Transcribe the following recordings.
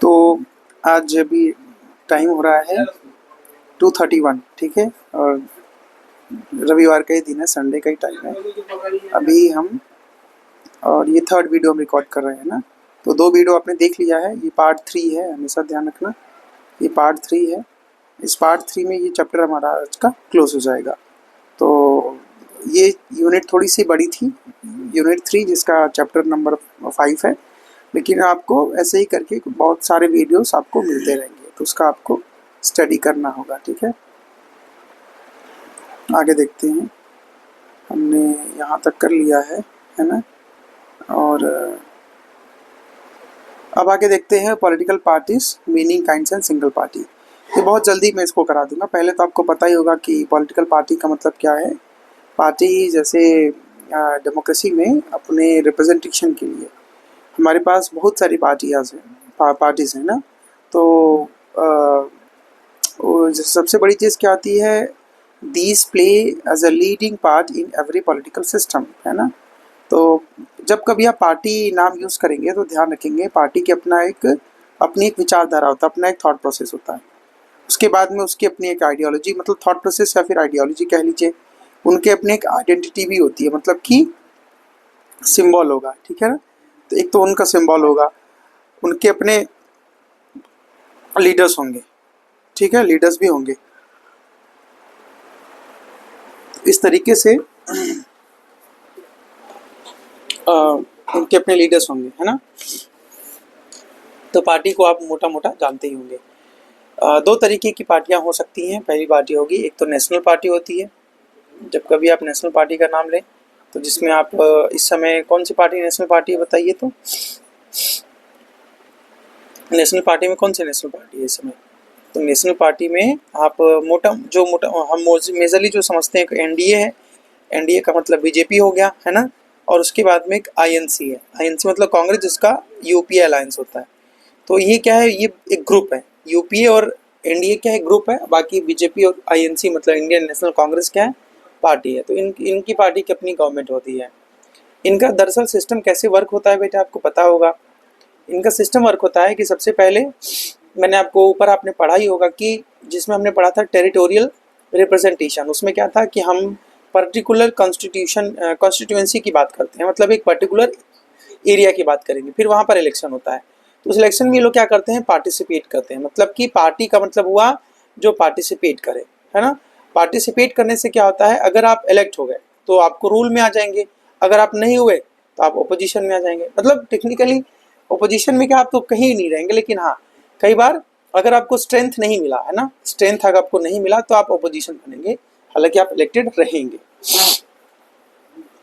तो आज अभी टाइम हो रहा है 2:31, ठीक है, और रविवार का ही दिन है, संडे का ही टाइम है अभी हम। और ये थर्ड वीडियो हम रिकॉर्ड कर रहे हैं ना, तो 2 वीडियो आपने देख लिया है, ये पार्ट 3 है, हमेशा ध्यान रखना ये पार्ट 3 है। इस पार्ट 3 में ये चैप्टर हमारा आज का क्लोज हो जाएगा। तो ये यूनिट थोड़ी सी बड़ी थी, यूनिट 3 जिसका चैप्टर नंबर 5 है, लेकिन आपको ऐसे ही करके बहुत सारे वीडियोस आपको मिलते रहेंगे, तो उसका आपको स्टडी करना होगा, ठीक है। आगे देखते हैं, हमने यहाँ तक कर लिया है ना। और अब आगे देखते हैं political parties, meaning, kinds and single party. ये बहुत जल्दी मैं इसको करा दूंगा। पहले तो आपको पता ही होगा कि पॉलिटिकल पार्टी का मतलब क्या है। पार्टी जैसे डेमोक्रेसी में अपने रिप्रेजेंटेशन के लिए हमारे पास बहुत सारी पार्टीज हैं ना। तो सबसे बड़ी चीज़ क्या आती है, these play as a leading part in every political system, है ना। तो जब कभी आप पार्टी नाम यूज़ करेंगे तो ध्यान रखेंगे पार्टी की अपनी एक विचारधारा होता है, अपना एक थॉट प्रोसेस होता है। उसके बाद में उसकी अपनी एक आइडियोलॉजी, मतलब थॉट प्रोसेस या फिर आइडियोलॉजी कह लीजिए। उनके अपनी एक आइडेंटिटी भी होती है, मतलब कि सिंबल होगा, ठीक है ना। तो एक तो उनका सिंबल होगा, उनके अपने लीडर्स होंगे, ठीक है, लीडर्स भी होंगे। इस तरीके से उनके अपने लीडर्स होंगे, है ना। तो पार्टी को आप मोटा मोटा जानते ही होंगे। 2 तरीके की पार्टियां हो सकती हैं। पहली पार्टी होगी, एक तो नेशनल पार्टी होती है। जब कभी आप नेशनल पार्टी का नाम लें तो जिसमें आप इस समय कौन सी पार्टी नेशनल पार्टी है बताइए। तो नेशनल पार्टी में कौन सी नेशनल पार्टी है इस समय? तो नेशनल पार्टी में आप मोटा हम मेजरली जो समझते हैं कि एनडीए है। एनडीए का मतलब बीजेपी हो गया, है ना। और उसके बाद में एक आईएनसी है। आईएनसी मतलब कांग्रेस, जिसका यूपीए अलायंस होता है। तो ये क्या है, ये एक ग्रुप है। यूपीए और एनडीए क्या है, ग्रुप है। बाकी बीजेपी और आईएनसी मतलब इंडियन नेशनल कांग्रेस क्या है, पार्टी है। तो इनकी पार्टी की अपनी गवर्नमेंट होती है। इनका दरअसल सिस्टम कैसे वर्क होता है बेटा, आपको पता होगा। इनका सिस्टम वर्क होता है कि सबसे पहले मैंने आपको ऊपर आपने पढ़ा ही होगा कि जिसमें हमने पढ़ा था टेरिटोरियल रिप्रेजेंटेशन। उसमें क्या था कि हम पर्टिकुलर कॉन्स्टिट्यूएंसी की बात करते हैं, मतलब एक पर्टिकुलर एरिया की बात करेंगे, फिर वहाँ पर इलेक्शन होता है। तो उस इलेक्शन में ये लोग क्या करते हैं, पार्टिसिपेट करते हैं। मतलब कि पार्टी का मतलब हुआ जो पार्टिसिपेट करे, है ना। पार्टिसिपेट करने से क्या होता है, अगर आप इलेक्ट हो गए तो आपको रूल में आ जाएंगे, अगर आप नहीं हुए तो आप ओपोजिशन में आ जाएंगे। मतलब टेक्निकली ओपोजिशन में क्या, आप तो कहीं नहीं रहेंगे, लेकिन हाँ कई बार अगर आपको स्ट्रेंथ नहीं मिला, है ना, स्ट्रेंथ अगर आपको नहीं मिला तो आप ओपोजिशन बनेंगे, हालांकि आप इलेक्टेड रहेंगे।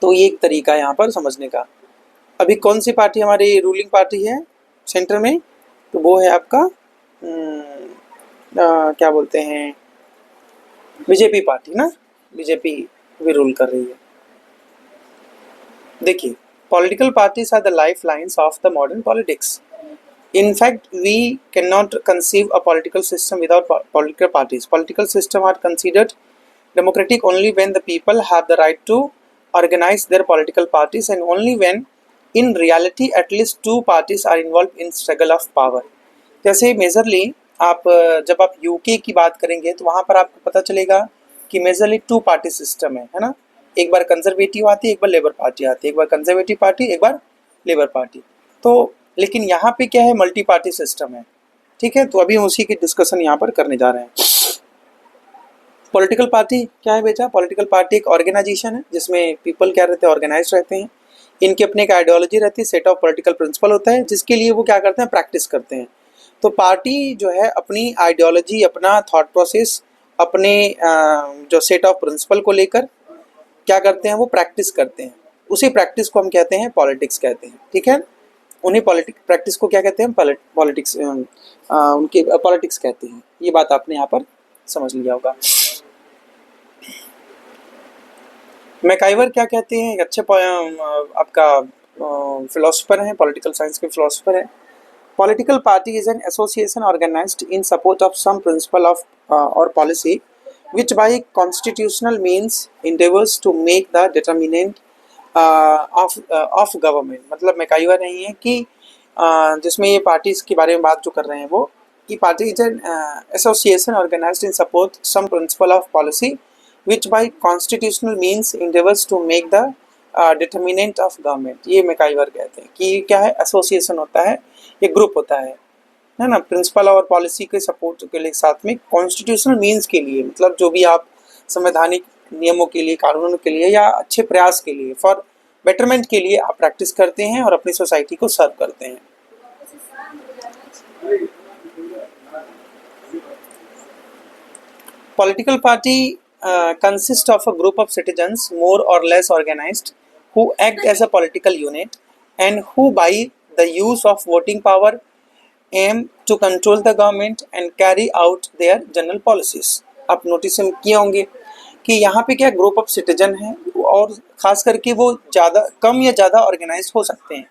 तो ये एक तरीका है यहाँ पर समझने का। अभी कौन सी पार्टी हमारी रूलिंग पार्टी है सेंटर में, तो वो है आपका क्या बोलते हैं, बीजेपी पार्टी ना। बीजेपी भी रूल कर रही है। देखिए, political parties are the lifelines of the modern politics. In fact, we cannot conceive a political system without political parties. Political systems are considered democratic only when the people have the right to organize their political parties, and only when in reality at least 2 parties are involved in struggle of power. जैसे majorly आप जब आप UK की बात करेंगे तो वहाँ पर आपको पता चलेगा कि मेजरली 2 पार्टी सिस्टम है ना। एक बार कंजर्वेटिव आती है, एक बार लेबर पार्टी आती है, एक बार कंजर्वेटिव पार्टी, एक बार लेबर पार्टी। तो लेकिन यहाँ पे क्या है, मल्टी पार्टी सिस्टम है, ठीक है। तो अभी हम उसी की डिस्कशन यहाँ पर करने जा रहे हैं। पॉलिटिकल पार्टी क्या है बेटा, पॉलिटिकल पार्टी एक ऑर्गेनाइजेशन है जिसमें पीपल क्या रहते हैं, ऑर्गेनाइज रहते हैं। इनकी अपने एक आइडियोलॉजी रहती है, सेट ऑफ पॉलिटिकल प्रिंसिपल होता है, जिसके लिए वो क्या करते हैं, प्रैक्टिस करते हैं। तो पार्टी जो है अपनी आइडियोलॉजी, अपना थॉट प्रोसेस, अपने जो सेट ऑफ प्रिंसिपल को लेकर क्या करते हैं, वो प्रैक्टिस करते हैं। उसी प्रैक्टिस को हम कहते हैं पॉलिटिक्स कहते हैं, ठीक है। उन्हीं प्रैक्टिस को क्या कहते हैं, पॉलिटिक्स, उनके पॉलिटिक्स कहते हैं। ये बात आपने यहाँ पर समझ लिया होगा। मैकाइवर क्या कहते हैं, एक अच्छे आपका फिलोसोफर हैं, पॉलिटिकल साइंस के फिलोसोफर हैं। Political party is an association organised in support of some principle of और policy which by constitutional means endeavors to make the determinant of government। मतलब मैकाइवर नहीं है कि जिसमें ये पार्टीज के बारे में बात जो कर रहे हैं वो कि party is an association organised in support some principle of policy which by constitutional means endeavours to make the determinant of government. ये मैकाइवर कहते हैं कि क्या है, एसोसिएशन होता है, एक ग्रुप होता है ना, प्रिंसिपल और पॉलिसी के सपोर्ट के लिए साथ में कॉन्स्टिट्यूशनल मीन्स के लिए, मतलब जो भी आप संवैधानिक नियमों के लिए, कानूनों के लिए या अच्छे प्रयास के लिए, फॉर बेटरमेंट के लिए आप प्रैक्टिस करते हैं और अपनी सोसाइटी को सर्व करते हैं। Political party consists of a group of citizens more or less organized who act as a political unit and who by the use of voting power aim to control the government and carry out their general policies। आप notice किए होंगे कि यहाँ पे क्या group of citizen है और ख़ास करके वो ज़्यादा कम या ज़्यादा ऑर्गेनाइज हो सकते हैं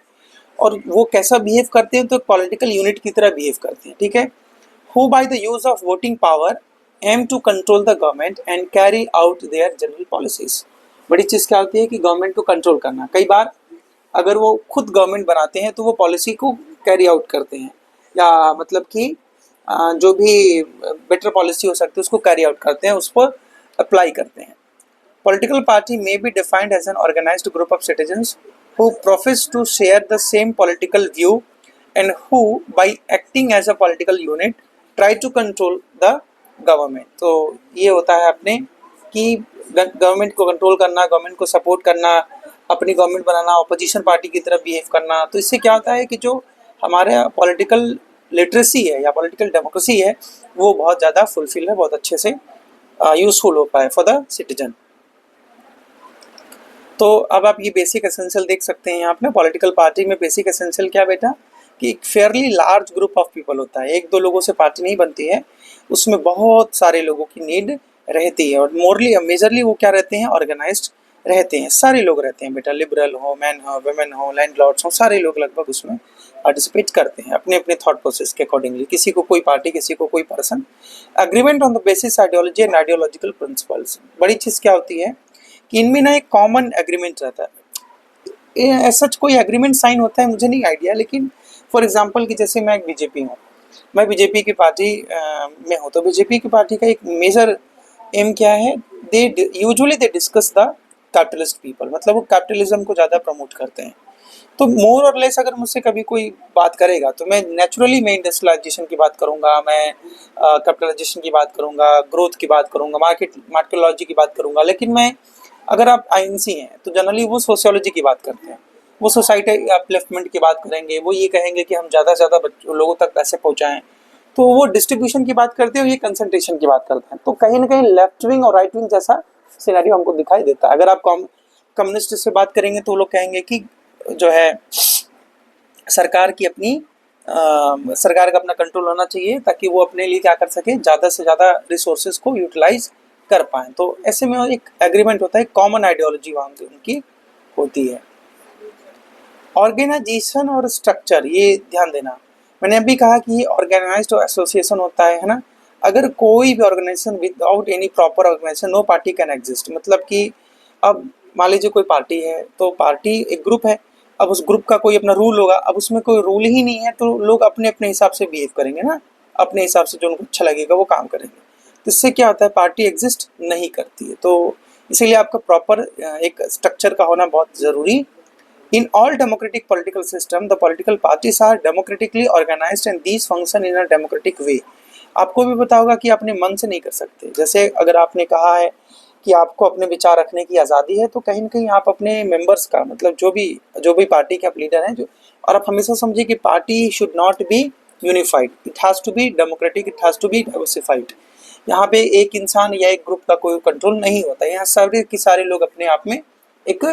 और वो कैसा बिहेव करते हैं, तो पॉलिटिकल यूनिट की तरह बिहेव करते हैं, ठीक है। Who by the use of voting power aim to control the government and carry out their general policies. बड़ी चीज़ क्या होती है कि गवर्नमेंट को कंट्रोल करना। कई बार अगर वो खुद गवर्नमेंट बनाते हैं तो वो पॉलिसी को कैरी आउट करते हैं, या मतलब कि जो भी बेटर पॉलिसी हो सकती है उसको कैरी आउट करते हैं, उस पर अप्लाई करते हैं। Political party may be defined as an organized group of citizens who profess to share the same political view and who by acting as a political unit try to control the government। तो ये होता है अपने कि government को control करना, government को support करना, अपनी गवर्नमेंट बनाना, अपोजिशन पार्टी की तरफ बिहेव करना। तो इससे क्या होता है कि जो हमारे पॉलिटिकल लिटरेसी है या पॉलिटिकल डेमोक्रेसी है वो बहुत ज़्यादा फुलफिल है, बहुत अच्छे से यूजफुल हो पाए फॉर द सिटीजन। तो अब आप ये बेसिक एसेंशियल देख सकते हैं यहाँ पे। पॉलिटिकल पार्टी में बेसिक एसेंशियल क्या बेटा कि एक fairly large group of people होता है, एक दो लोगों से पार्टी नहीं बनती है, उसमें बहुत सारे लोगों की नीड रहती है और मोरली मेजरली वो क्या रहते हैं, ऑर्गेनाइज्ड रहते हैं, सारे लोग रहते हैं बेटा, लिबरल हो, मैन हो, वुमेन हो, लैंडलॉर्ड्स हो, सारे लोग लगभग उसमें पार्टिसिपेट करते हैं अपने अपने थॉट प्रोसेस के अकॉर्डिंगली। किसी को कोई पार्टी, किसी को कोई person. Agreement on the basis ideology and ideological principles. बड़ी चीज़ क्या होती है कि इनमें ना एक कॉमन एग्रीमेंट रहता है। ऐसा कोई एग्रीमेंट साइन होता है मुझे नहीं आइडिया, लेकिन फॉर एग्जांपल कि जैसे मैं एक बीजेपी हूँ, मैं बीजेपी की पार्टी में हूँ, तो बीजेपी की पार्टी का एक मेजर एम क्या है, they usually they discuss the capitalist people, मतलब वो कैपिटलिज्म को ज़्यादा प्रमोट करते हैं। तो मोर और लेस अगर मुझसे कभी कोई बात करेगा तो मैं नेचुरली मैं इंडस्ट्रियलाइजेशन की बात करूँगा, मैं कैपिटलाइजेशन की बात करूँगा, ग्रोथ की बात करूँगा, मार्केटोलॉजी की बात करूँगा। लेकिन मैं अगर आप आईएनसी हैं तो जनरली वो सोशियोलॉजी की बात करते हैं, वो सोसाइटी अपलिफ्टमेंट की बात करेंगे, वो ये कहेंगे कि हम ज़्यादा से ज़्यादा लोगों तक पैसे पहुँचाएं, तो वो डिस्ट्रीब्यूशन की बात करते हैं और ये कंसंट्रेशन की बात करते हैं। तो कहीं ना कहीं लेफ्ट विंग और राइट विंग जैसा सिनेरियो हमको दिखाई देता है। अगर आप कम्युनिस्ट से बात करेंगे तो वो लोग कहेंगे कि जो है सरकार की अपनी सरकार का अपना कंट्रोल होना चाहिए ताकि वो अपने लिए क्या कर सके, ज़्यादा से ज़्यादा रिसोर्सेज को यूटिलाइज कर पाएँ। तो ऐसे में एक एग्रीमेंट होता है, कॉमन आइडियोलॉजी वहाँ की उनकी होती है। ऑर्गेनाइजेशन और स्ट्रक्चर, ये ध्यान देना, मैंने अभी कहा कि ये ऑर्गेनाइज्ड एसोसिएशन होता है ना। अगर कोई भी organization without any proper organization no party can exist. मतलब कि अब मान लीजिए कोई पार्टी है, तो पार्टी एक ग्रुप है, अब उस ग्रुप का कोई अपना रूल होगा, अब उसमें कोई रूल ही नहीं है तो लोग अपने अपने हिसाब से बिहेव करेंगे ना, अपने हिसाब से जो उनको अच्छा लगेगा वो काम करेंगे। तो इससे क्या होता है, पार्टी एग्जिस्ट नहीं करती है। तो इसीलिए आपका प्रॉपर एक स्ट्रक्चर का होना बहुत ज़रूरी। In all democratic political system the political parties are democratically organized and these function in a democratic way. आपको भी पता होगा कि अपने मन से नहीं कर सकते। जैसे अगर आपने कहा है कि आपको अपने विचार रखने की आज़ादी है, तो कहीं ना कहीं आप अपने मेंबर्स का, मतलब जो भी पार्टी के आप लीडर हैं जो, और आप हमेशा समझिए कि party should not be unified, it has to be democratic, it has to be diversified. यहाँ पे एक इंसान या एक ग्रुप का कोई कंट्रोल नहीं होता, यहाँ सारे के सारे लोग अपने आप में एक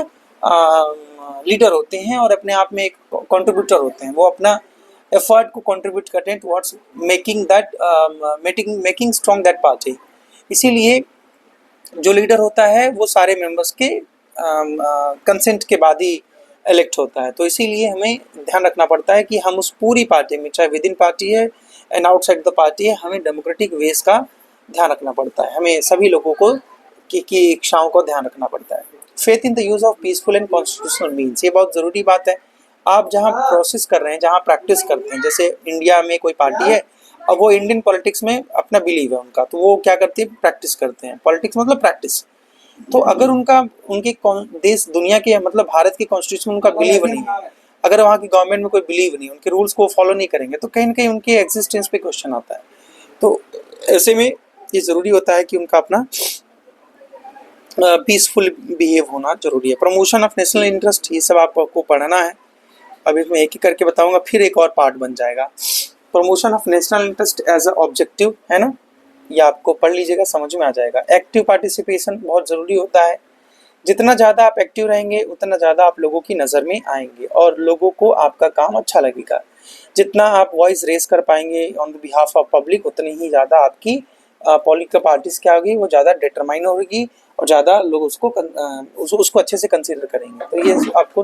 लीडर होते हैं और अपने आप में एक कंट्रीब्यूटर होते हैं। वो अपना एफर्ट को कंट्रीब्यूट करते हैं towards making that making strong that party. इसीलिए जो लीडर होता है वो सारे मेंबर्स के कंसेंट के बाद ही इलेक्ट होता है। तो इसीलिए हमें ध्यान रखना पड़ता है कि हम उस पूरी पार्टी में, चाहे विद इन पार्टी है एंड आउटसाइड द पार्टी है, हमें डेमोक्रेटिक वेज का ध्यान रखना पड़ता है, हमें सभी लोगों को की इच्छाओं को ध्यान रखना पड़ता है। Faith in the use of peaceful and constitutional means, ये बहुत ज़रूरी बात है। आप जहाँ प्रोसेस कर रहे हैं, जहाँ प्रैक्टिस करते हैं, जैसे इंडिया में कोई पार्टी है, अब वो इंडियन पॉलिटिक्स में अपना बिलीव है उनका, तो वो क्या करती है, प्रैक्टिस करते हैं। पॉलिटिक्स मतलब प्रैक्टिस। तो अगर उनका उनके देश दुनिया के मतलब भारत के कॉन्स्टिट्यूशन में उनका बिलीव नहीं है, अगर वहाँ की गवर्नमेंट में कोई बिलीव नहीं, उनके रूल्स को फॉलो नहीं करेंगे, तो कहीं ना कहीं उनकी एग्जिस्टेंस पे क्वेश्चन आता है। तो ऐसे में ये ज़रूरी होता है कि उनका अपना पीसफुल बिहेव होना जरूरी है। प्रमोशन ऑफ नेशनल इंटरेस्ट, ये सब आपको पढ़ना है। अभी मैं एक एक करके बताऊंगा, फिर एक और पार्ट बन जाएगा। Promotion of national interest as a objective, है ना, ये आपको पढ़ लीजिएगा, समझ में आ जाएगा। एक्टिव पार्टिसिपेशन बहुत ज़रूरी होता है। जितना ज़्यादा आप एक्टिव रहेंगे उतना ज़्यादा आप लोगों की नज़र में आएंगे और लोगों को आपका काम अच्छा लगेगा। जितना आप वॉइस रेस कर पाएंगे on the behalf of public, उतनी ही ज़्यादा आपकी पॉलिटिकल पार्टीज क्या होगी, वो ज़्यादा डिटरमाइन होगी और ज़्यादा लोग उसको अच्छे से कंसिडर करेंगे। तो ये आपको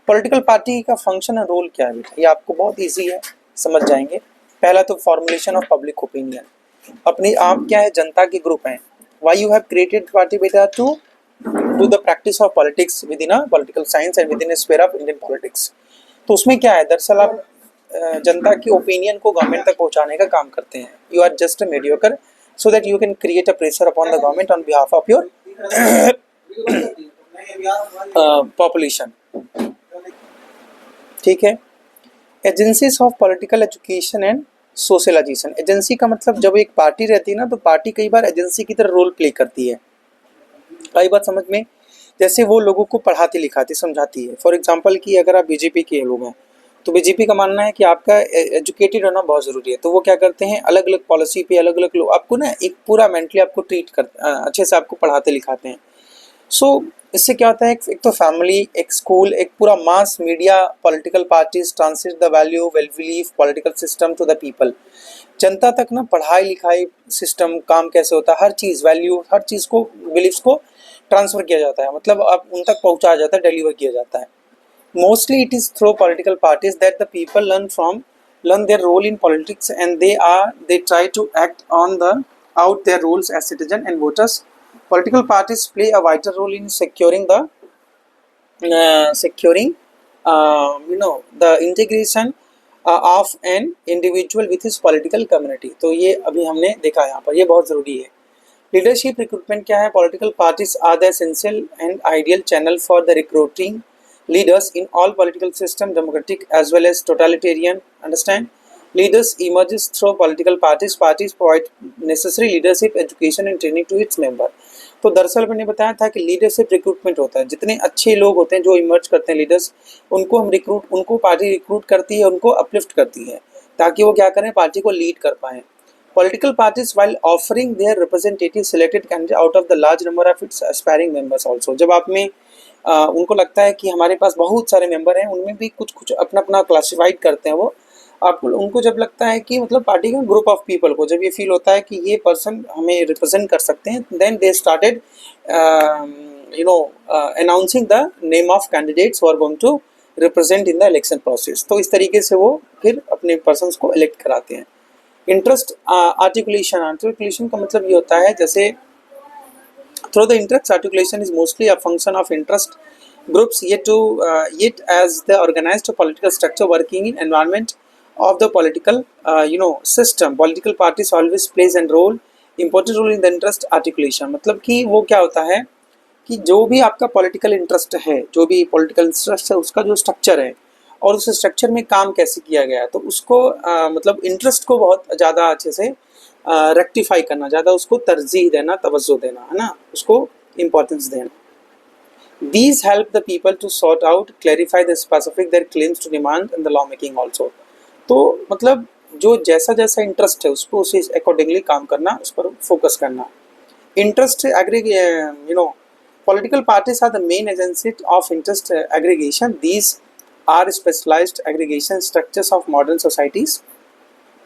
पॉलिटिकल पार्टी का फंक्शन और रोल क्या है बेटा, ये आपको बहुत ईजी है, समझ जाएंगे। पहला तो फॉर्मुलेशन ऑफ पब्लिक ओपिनियन, अपनी आप क्या है, जनता के ग्रुप हैं। Why you have created party बेटा, to do the practice of politics with in a political science and with in sphere of Indian politics. तो उसमें क्या है, दरअसल आप जनता की ओपिनियन को गवर्नमेंट तक पहुंचाने का काम करते हैं। You are just a mediocre so that you can create a pressure upon the government on behalf of your population. ठीक है। Agencies of political education and socialization. Agency का मतलब जब एक पार्टी रहती है ना, तो पार्टी कई बार एजेंसी की तरह रोल प्ले करती है। कई बात समझ में, जैसे वो लोगों को पढ़ाती लिखाती समझाती है। फॉर एग्जांपल कि अगर आप बीजेपी के लोग हैं, तो बीजेपी का मानना है कि आपका एजुकेटेड होना बहुत ज़रूरी है। तो वो क्या करते हैं, अलग अलग पॉलिसी पे अलग अलग लोग आपको ना एक पूरा मेंटली आपको ट्रीट कर अच्छे से आपको पढ़ाते लिखाते हैं। सो इससे क्या होता है, एक तो फैमिली, एक स्कूल, एक पूरा mass media, political parties translate the value well belief political system to the people. जनता तक ना पढ़ाई लिखाई सिस्टम काम कैसे होता है, हर चीज़ वैल्यू, हर चीज़ को, बिलीफ्स को ट्रांसफ़र किया जाता है, मतलब अब उन तक पहुंचाया जाता है, डिलीवर किया जाता है। Mostly it is through political parties that the people learn their role in politics and they try to act on the out their roles as citizen and voters. Political parties play a vital role in securing the integration of an individual with his political community. तो ये अभी हमने देखा यहाँ पर, ये बहुत ज़रूरी है। लीडरशिप रिक्रूटमेंट क्या है, political parties are the essential and ideal channel for the recruiting leaders in all political system, democratic as well as totalitarian. Understand? Leaders emerges through political parties. Parties provide necessary leadership, education and training to its member. तो दरअसल मैंने बताया था कि leadership recruitment होता है। जितने अच्छे लोग होते हैं जो इमर्ज करते हैं लीडर्स, उनको पार्टी रिक्रूट करती है, उनको अपलिफ्ट करती है, ताकि वो क्या करें, पार्टी को लीड कर पाएँ। Political parties, while offering their representatives, selected candidate out of the large number of its aspiring members also. जब आप में उनको लगता है कि हमारे पास बहुत सारे मेंबर हैं, उनमें भी कुछ कुछ अपना अपना क्लासिफाइड करते हैं वो आपको, उनको जब लगता है कि मतलब पार्टी का ग्रुप ऑफ पीपल को जब ये फील होता है कि ये पर्सन हमें रिप्रेजेंट कर सकते हैं, then they started announcing the name of candidates who are going to represent in the election process. तो इस तरीके से वो फिर अपने पर्सन्स को इलेक्ट कराते हैं। इंटरेस्ट आर्टिकुलेशन का मतलब ये होता है, जैसे through the interest articulation is mostly a function of interest groups yet as the organized political structure working in environment of the political system. Political parties always plays an important role in the interest articulation. मतलब कि वो क्या होता है कि जो भी आपका पॉलिटिकल इंटरेस्ट है, जो भी पॉलिटिकल इंटरेस्ट है, उसका जो स्ट्रक्चर है और उस स्ट्रक्चर में काम कैसे किया गया है, तो उसको मतलब इंटरेस्ट को बहुत ज़्यादा अच्छे से रेक्टिफाई करना, ज़्यादा उसको तरजीह देना, तवज्जो देना, है ना, उसको इम्पोर्टेंस देना। These help the people to sort out, clarify the specific their claims to demand and the law making also. तो मतलब जो जैसा जैसा इंटरेस्ट है उसको उसी अकॉर्डिंगली काम करना, उस पर फोकस करना। Interest political parties are the main agency of interest aggregation. These are specialized aggregation structures of modern societies.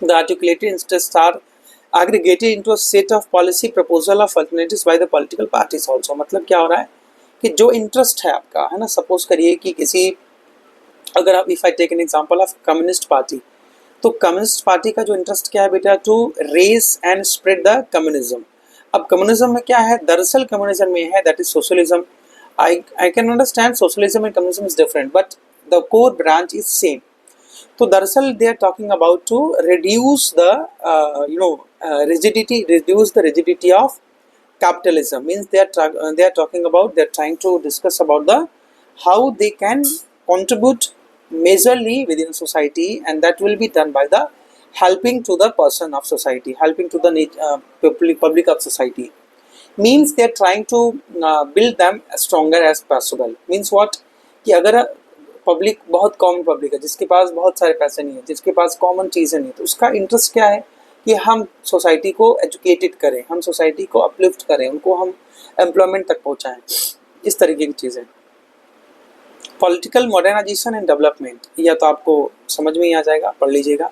The articulated interests are aggregated into a set of policy proposal of alternatives by the political parties also. मतलब क्या हो रहा है कि जो interest है आपका, है ना, सपोज करिए कि किसी, अगर आप if I take an example of communist party, तो कम्युनिस्ट पार्टी का जो इंटरेस्ट क्या है बेटा, to raise and spread the communism. अब कम्युनिज्म में क्या है, दरअसल कम्युनिज्म में है that is socialism. I can understand socialism and communism is different, but the core branch is same. तो दरअसल they are talking about to reduce the reduce the rigidity of capitalism. Means they are talking about, they are trying to discuss about the how they can contribute majorly within society, and that will be done by the helping to the person of society, helping to the public of society. Means they are trying to build them as stronger as possible. Means what, कि अगर public बहुत common public है, जिसके पास बहुत सारे पैसे नहीं है, जिसके पास कॉमन चीज़ें नहीं, तो उसका इंटरेस्ट क्या है कि हम सोसाइटी को एजुकेटेड करें, हम सोसाइटी को अपलिफ्ट करें, उनको हम एम्प्लॉयमेंट तक पहुंचाएं, इस तरीके की चीज़ें। पॉलिटिकल मॉडर्नाइजेशन एंड डेवलपमेंट, या तो आपको समझ में ही आ जाएगा, पढ़ लीजिएगा।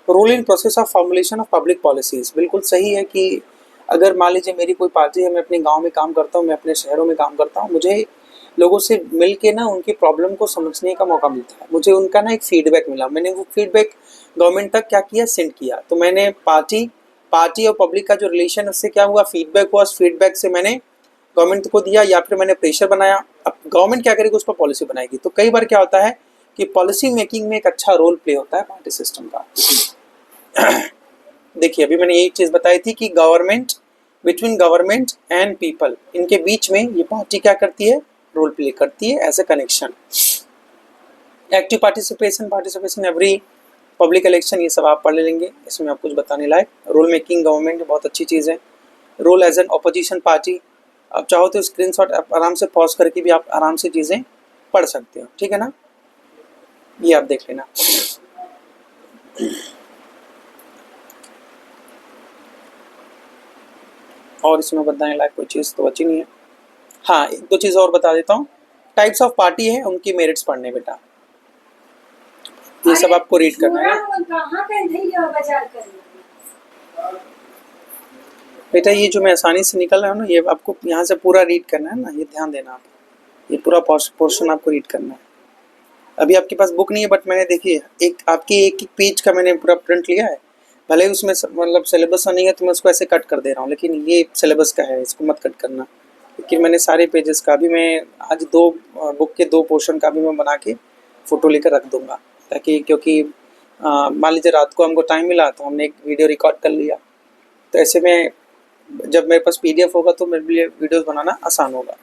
Role in process of formulation of public policies, बिल्कुल सही है कि अगर मान लीजिए मेरी कोई पार्टी है, मैं अपने गांव में काम करता हूं, मैं अपने शहरों में काम करता हूं, मुझे लोगों से मिल के ना उनकी प्रॉब्लम को समझने का मौका मिलता है, मुझे उनका ना एक फीडबैक मिला, मैंने वो फीडबैक गवर्नमेंट तक क्या किया, सेंड किया। तो मैंने पार्टी और पब्लिक का जो रिलेशन, उससे क्या हुआ, फीडबैक हुआ, उस फीडबैक से मैंने गवर्नमेंट को दिया, या फिर मैंने प्रेशर बनाया। अब गवर्नमेंट क्या करेगी, उस पर पॉलिसी बनाएगी। तो कई बार क्या होता है कि पॉलिसी मेकिंग में एक अच्छा रोल प्ले होता है पार्टी सिस्टम का। देखिए अभी मैंने यही चीज़ बताई थी कि बिटवीन गवर्नमेंट एंड पीपल, इनके बीच में ये पार्टी क्या करती है, रोल प्ले करती है as a connection. Active participation every public election, ये सब आप पढ़ लेंगे, इसमें आप कुछ बताने लायक। रोल मेकिंग गवर्नमेंट बहुत अच्छी चीज़ है। Role as an opposition party, आप चाहो तो स्क्रीनशॉट आप आराम से पॉज करके भी आप आराम से चीज़ें पढ़ सकते हो, ठीक है ना, ये आप देख लेना। और इसमें बताने लायक कोई चीज़ तो बची नहीं है। हाँ, एक दो चीज़ और बता देता हूँ। टाइप्स ऑफ पार्टी है, उनकी मेरिट्स पढ़ने बेटा, ये सब आपको रीड करना है बेटा। ये जो मैं आसानी से निकल रहा हूँ ना, ये आपको यहाँ से पूरा रीड करना है ना, ये ध्यान देना आप, ये पूरा पोर्शन आपको रीड करना है। अभी आपके पास बुक नहीं है, बट मैंने देखिए एक पेज का मैंने पूरा प्रिंट लिया है, भले उसमें मतलब सिलेबस नहीं है तो मैं उसको ऐसे कट कर दे रहा हूँ, लेकिन ये सिलेबस का है, इसको मत कट करना। लेकिन मैंने सारे पेजेस का भी, मैं आज बुक के 2 पोर्शन का भी मैं बना के फ़ोटो लेकर रख दूँगा, ताकि क्योंकि मान लीजिए रात को हमको टाइम मिला तो हमने एक वीडियो रिकॉर्ड कर लिया, तो ऐसे में जब मेरे पास PDF होगा तो मेरे लिए वीडियोस बनाना आसान होगा।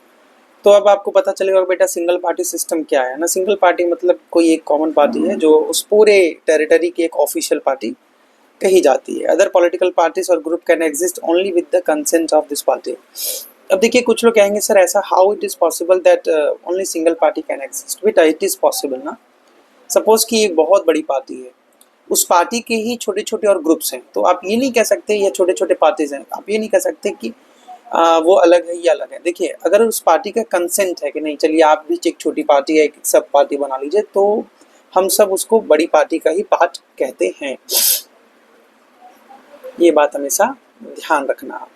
तो अब आपको पता चलेगा बेटा सिंगल पार्टी सिस्टम क्या है ना। सिंगल पार्टी मतलब कोई एक कॉमन पार्टी है जो उस पूरे टेरिटरी की एक ऑफिशियल पार्टी कही जाती है। अदर पॉलिटिकल पार्टीज और group can exist only with the consent of this party. अब देखिए कुछ लोग कहेंगे सर ऐसा how it is possible that only single party can exist. बेटा इट इज़ पॉसिबल ना। सपोज कि एक बहुत बड़ी पार्टी है, उस पार्टी के ही छोटे छोटे और ग्रुप्स हैं, तो आप ये नहीं कह सकते ये छोटे छोटे पार्टीज हैं, आप ये नहीं कह सकते कि वो अलग है या अलग है। देखिए अगर उस पार्टी का कंसेंट है कि नहीं चलिए आप भी एक छोटी पार्टी है, एक सब पार्टी बना लीजिए, तो हम सब उसको बड़ी पार्टी का ही पार्ट कहते हैं। ये बात हमेशा ध्यान रखना।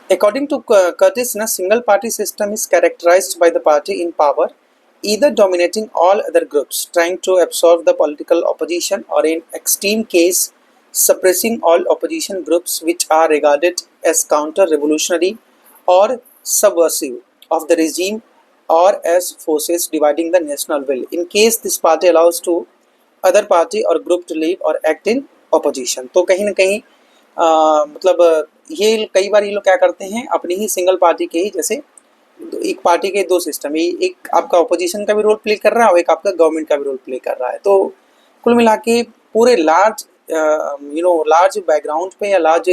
According to Curtis, a single party system is characterized by the party in power either dominating all other groups, trying to absorb the political opposition, or in extreme case suppressing all opposition groups which are regarded as counter-revolutionary or subversive of the regime, or as forces dividing the national will. In case this party allows to other party or group to live or act in opposition. तो कहीं ना कहीं मतलब ये कई बार ये लोग क्या करते हैं, अपनी ही सिंगल पार्टी के ही, जैसे एक पार्टी के 2 सिस्टम, एक आपका ऑपोजिशन का भी रोल प्ले कर रहा है और एक आपका गवर्नमेंट का भी रोल प्ले कर रहा है। तो कुल मिला के पूरे लार्ज बैकग्राउंड पे या लार्ज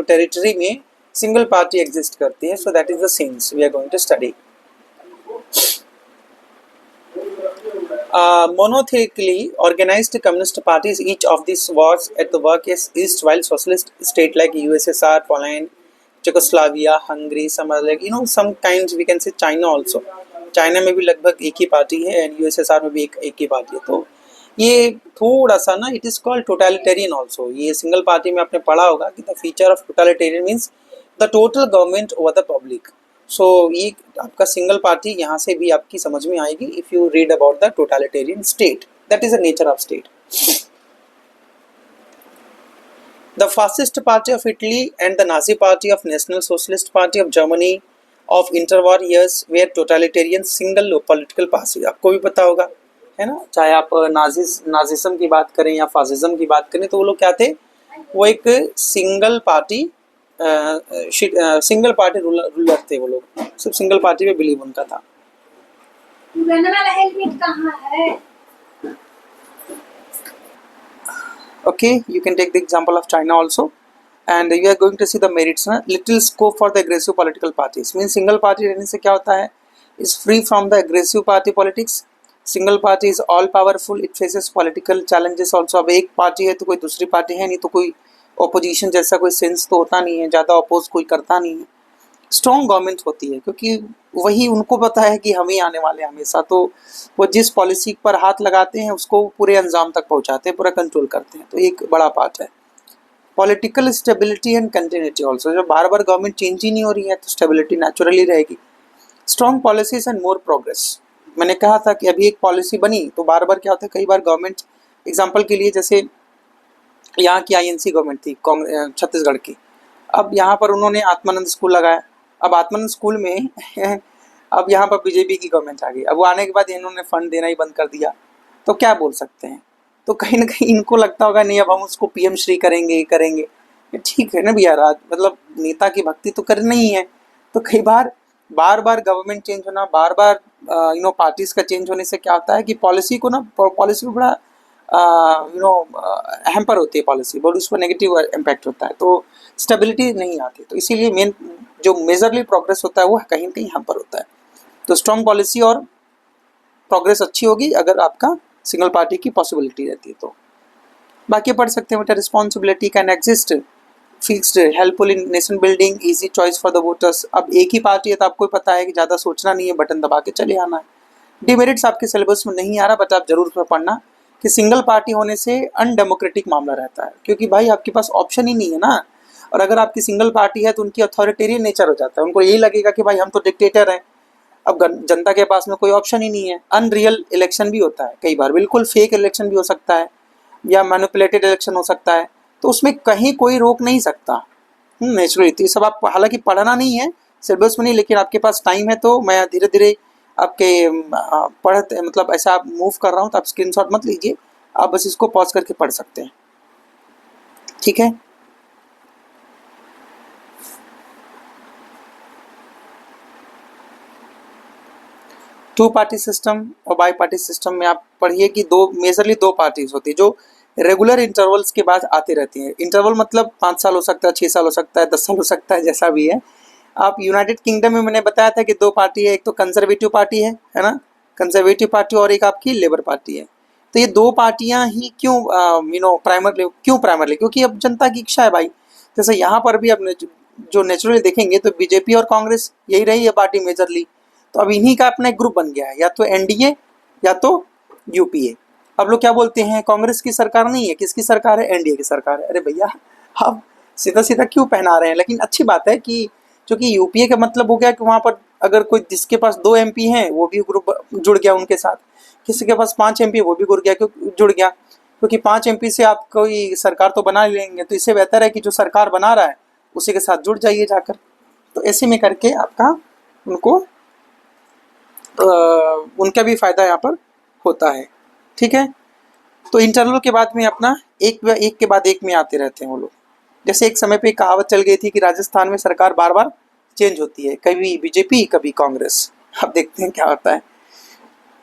टेरिटरी में सिंगल पार्टी एग्जिस्ट करती है। So that is the sense we are going to study. Monothetically organized communist parties, each of these was at the work as east, while socialist state like USSR, Poland, Czechoslovakia, Hungary, some kinds we can say China also. China में भी लगभग एक ही party है and USSR में भी एक ही party है। तो ये थोड़ा सा ना it is called totalitarian also. ये सिंगल पार्टी में आपने पढ़ा होगा कि the feature of totalitarian means the total government over the public. So ये आपका सिंगल पार्टी यहाँ से भी आपकी समझ में आएगी if you read about the totalitarian state, that is the nature of state. The fascist party of Italy and the Nazi party of national socialist party of Germany of interwar years were totalitarian single political party, आपको भी पता होगा, है ना। चाहे आप Nazism की बात करें या फासिज्म की बात करें, तो वो लोग क्या थे, वो एक सिंगल पार्टी रूलर थे। वो लोग सिर्फ सिंगल पार्टी पे बिलीव उनका था। Okay, you can take the example of China also, and you are going to see the merits na, little scope for the aggressive political parties, means single party रहने से क्या होता है, is free from the aggressive party politics, single party is all powerful, it faces political challenges also। अब एक party है तो कोई दूसरी पार्टी है नहीं, तो कोई ऑपोजिशन जैसा कोई सेंस तो होता नहीं है, ज़्यादा अपोज कोई करता नहीं है। स्ट्रॉन्ग गवर्नमेंट होती है क्योंकि वही उनको पता है कि हम ही आने वाले हैं हमेशा, तो वो जिस पॉलिसी पर हाथ लगाते हैं उसको पूरे अंजाम तक पहुंचाते हैं, पूरा कंट्रोल करते हैं, तो एक बड़ा पार्ट है। Political stability and continuity also, जब बार बार गवर्नमेंट चेंज ही नहीं हो रही है तो स्टेबिलिटी नेचुरली रहेगी। Strong policies and more progress, मैंने कहा था कि अभी एक पॉलिसी बनी तो बार बार क्या होता है, कई बार गवर्नमेंट, एग्जाम्पल के लिए जैसे यहाँ की INC गवर्नमेंट थी छत्तीसगढ़ की, अब यहाँ पर उन्होंने आत्मानंद स्कूल लगाया, अब आत्मानंद स्कूल में अब यहाँ पर बीजेपी की गवर्नमेंट आ गई, अब वो आने के बाद इन्होंने फंड देना ही बंद कर दिया, तो क्या बोल सकते हैं। तो कहीं ना कहीं इनको लगता होगा नहीं अब हम उसको PM श्री करेंगे। ठीक है ना भैया, मतलब नेता की भक्ति तो करनी ही है। तो कई बार बार गवर्नमेंट चेंज होना, बार पार्टीज का चेंज होने से क्या होता है कि पॉलिसी पे बड़ा हैम्पर होती है पॉलिसी, बहुत उस पर नेगेटिव इम्पैक्ट होता है, तो स्टेबिलिटी नहीं आती। तो इसीलिए मेन जो मेजरली प्रोग्रेस होता है वो कहीं ना कहीं हैम्पर होता है। तो स्ट्रॉन्ग पॉलिसी और प्रोग्रेस अच्छी होगी अगर आपका सिंगल पार्टी की पॉसिबिलिटी रहती है। तो बाकी पढ़ सकते हैं बेटा, responsibility can exist, fixed, helpful in nation building, easy choice for the voters. अब एक ही पार्टी है तो आपको पता है कि ज़्यादा सोचना नहीं है, बटन दबा के चले आना है। डिमेरिट्स आपके सिलेबस में नहीं आ रहा, बट आप जरूर उसमें पढ़ना कि सिंगल पार्टी होने से अनडेमोक्रेटिक मामला रहता है, क्योंकि भाई आपके पास ऑप्शन ही नहीं है ना। और अगर आपकी सिंगल पार्टी है तो उनकी अथॉरिटेरियन नेचर हो जाता है, उनको यही लगेगा कि भाई हम तो डिक्टेटर हैं। अब जनता के पास में कोई ऑप्शन ही नहीं है। अनरियल इलेक्शन भी होता है कई बार, बिल्कुल फेक इलेक्शन भी हो सकता है, या मैनिपुलेटेड इलेक्शन हो सकता है, तो उसमें कहीं कोई रोक नहीं सकता नेचुरली। तो ये सब आप हालांकि पढ़ना नहीं है सिलेबस में नहीं, लेकिन आपके पास टाइम है तो मैं धीरे धीरे आपके पढ़ते मतलब ऐसा आप मूव कर रहा हूँ, तो आप स्क्रीनशॉट मत लीजिए, आप बस इसको पॉज करके पढ़ सकते हैं, ठीक है। टू पार्टी सिस्टम और बाई पार्टी सिस्टम में आप पढ़िए कि मेजरली दो पार्टीज होती है जो रेगुलर इंटरवल्स के बाद आती रहती हैं। इंटरवल मतलब 5 साल हो सकता है, 6 साल हो सकता है, 10 साल हो सकता है, जैसा भी है। आप यूनाइटेड किंगडम में मैंने बताया था कि 2 पार्टी है, एक तो कंजर्वेटिव पार्टी है ना, कंजर्वेटिव पार्टी, और एक आपकी लेबर पार्टी है। तो ये 2 पार्टियां ही क्यों प्राइमरली, क्योंकि अब जनता की इच्छा है भाई। जैसे यहाँ पर भी अब जो नेचुरली देखेंगे तो बीजेपी और कांग्रेस यही रही है पार्टी मेजरली, तो अब इन्हीं का अपना एक ग्रुप बन गया है, या तो NDA या तो UPA। अब लोग क्या बोलते हैं, कांग्रेस की सरकार नहीं है, किसकी सरकार है, NDA की सरकार है। अरे भैया आप सीधा सीधा क्यों पहना रहे हैं। लेकिन अच्छी बात है कि क्योंकि UPA का मतलब हो गया कि वहाँ पर अगर कोई जिसके पास 2 MP हैं वो भी ग्रुप जुड़ गया उनके साथ, किसी के पास 5 MP वो भी जुड़ गया, क्योंकि 5 MP से आप कोई सरकार तो बना लेंगे, तो इससे बेहतर है कि जो सरकार बना रहा है उसी के साथ जुड़ जाइए जाकर। तो ऐसे में करके आपका उनका भी फायदा यहाँ पर होता है, ठीक है। तो इंटरवल के बाद में अपना एक के बाद एक में आते रहते हैं वो लोग। जैसे एक समय पे कहावत चल गई थी कि राजस्थान में सरकार बार बार चेंज होती है, कभी बीजेपी कभी कांग्रेस। अब देखते हैं क्या होता है।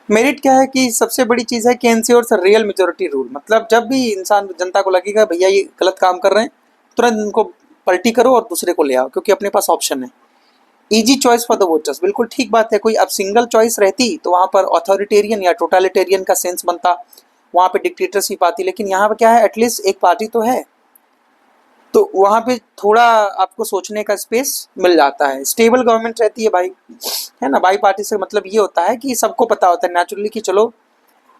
मेरिट क्या है कि सबसे बड़ी चीज़ है कि एंश्योर्स रियल मेजोरिटी रूल, मतलब जब भी इंसान जनता को लगेगा भैया ये गलत काम कर रहे हैं, तुरंत इनको पलटी करो और दूसरे को ले आओ, क्योंकि अपने पास ऑप्शन है। Easy choice for the voters, बिल्कुल ठीक बात है। कोई अब सिंगल चॉइस रहती तो वहाँ पर अथॉरिटेरियन या टोटलिटेरियन का सेंस बनता, वहाँ पे डिक्टेटरशिप आती। लेकिन यहाँ पर क्या है, एटलीस्ट एक पार्टी तो है, तो वहाँ पे थोड़ा आपको सोचने का स्पेस मिल जाता है। स्टेबल गवर्नमेंट रहती है भाई, है ना। बाई पार्टी से मतलब ये होता है कि सबको पता होता है नेचुरली कि चलो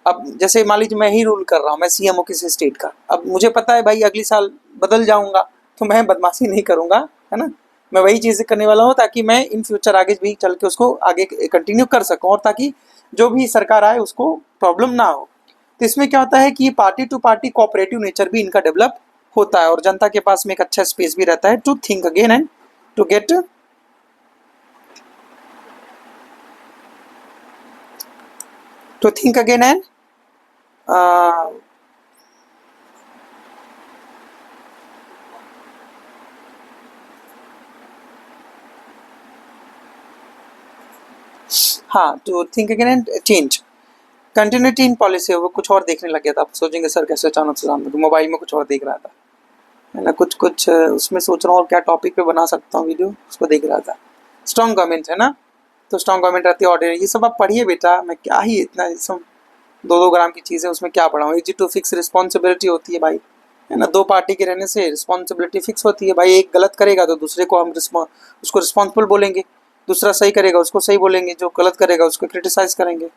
अब जैसे मान लीजिए मैं ही रूल कर रहा हूँ, मैं CM हूँ किसी स्टेट का, अब मुझे पता है भाई अगले साल बदल जाऊँगा, तो मैं बदमाशी नहीं करूँगा, है ना। मैं वही चीज़ें करने वाला हूँ ताकि मैं इन फ्यूचर आगे भी चल के उसको आगे कंटिन्यू कर सकूँ, और ताकि जो भी सरकार आए उसको प्रॉब्लम ना हो। तो इसमें क्या होता है कि party to party cooperative nature भी इनका डेवलप होता है, और जनता के पास में एक अच्छा स्पेस भी रहता है to think again and to get To think again and हाँ, to think again and change. Continuity in policy, वो कुछ और देखने लग गया था। आप सोचेंगे सर कैसे अचानक से सामने, मोबाइल में कुछ और देख रहा था, है ना, कुछ कुछ उसमें सोच रहा हूँ और क्या टॉपिक पे बना सकता हूँ वीडियो, उसको देख रहा था। स्ट्रॉन्ग गवर्नमेंट है ना, तो स्ट्रॉन्ग गवर्नमेंट रहती है, ऑर्डर, ये सब आप पढ़िए बेटा, मैं क्या ही इतना, ये सब 2-2 ग्राम की चीज़ें उसमें क्या पढ़ा हूँ। इजी टू फिक्स रिस्पॉन्सिबिलिटी होती है भाई, है ना, 2 पार्टी के रहने से रिस्पॉन्सिबिलिटी फिक्स होती है भाई। एक गलत करेगा तो दूसरे को हम उसको रिस्पॉन्सिबल बोलेंगे, दूसरा सही करेगा उसको सही बोलेंगे, जो गलत करेगा उसको क्रिटिसाइज करेंगे।